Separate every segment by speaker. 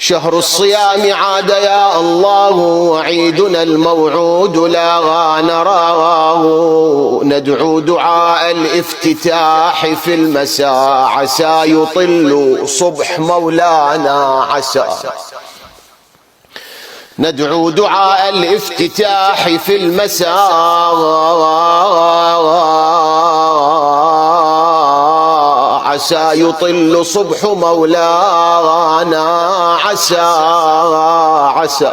Speaker 1: شهر الصيام عاد يا الله، وعيدنا الموعود لا نراه. ندعو دعاء الافتتاح في المساء، عسى يطل صبح مولانا عسى. ندعو دعاء الافتتاح في المساء، عسى يطل صبح مولانا عسى عسى.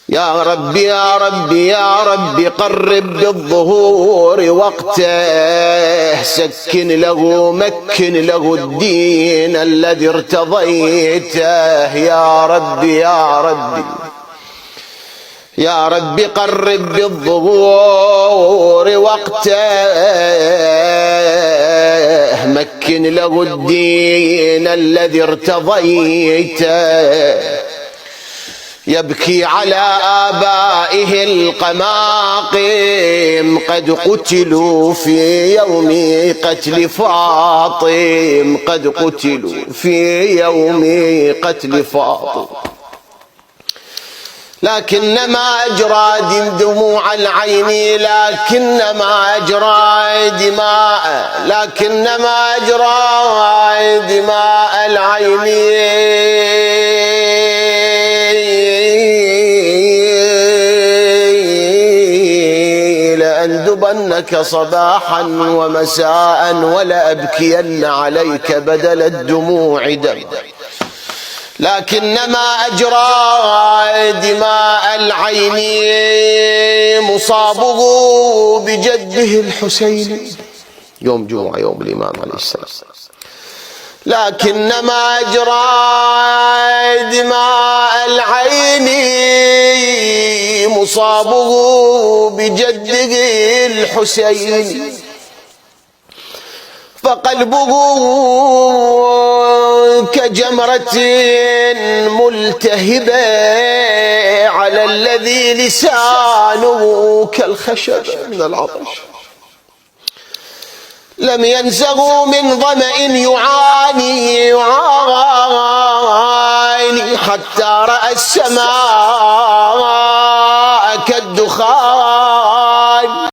Speaker 1: يا رب يا رب يا رب قرب بالظهور وقته، سكن له مكن له الدين الذي ارتضيته. يا رب يا رب يا رب قرب بالظهور وقته، مكن له الدين الذي ارتضيته. يبكي على آبائه القماقم، قد قتلوا في يوم قتل فاطم، قد قتلوا في يوم قتل فاطم. لكنما أجرى دموع العين، لكنما أجرى دماء، لكنما أجرى دماء العين لأندبنك صباحا ومساء، ولأبكين عليك بدل الدموع دم. لكنما أجرى دماء العين مصابه بجده الحسين، يوم جمعة يوم الإمام عليه السلام. لكنما أجرى دماء العين مصابه بجده الحسين، فقلبه كجمرة ملتهبة على الذي لسانه كالخشب من العطش. لم ينزغوا من ظمأ يعاني حتى رأى السماء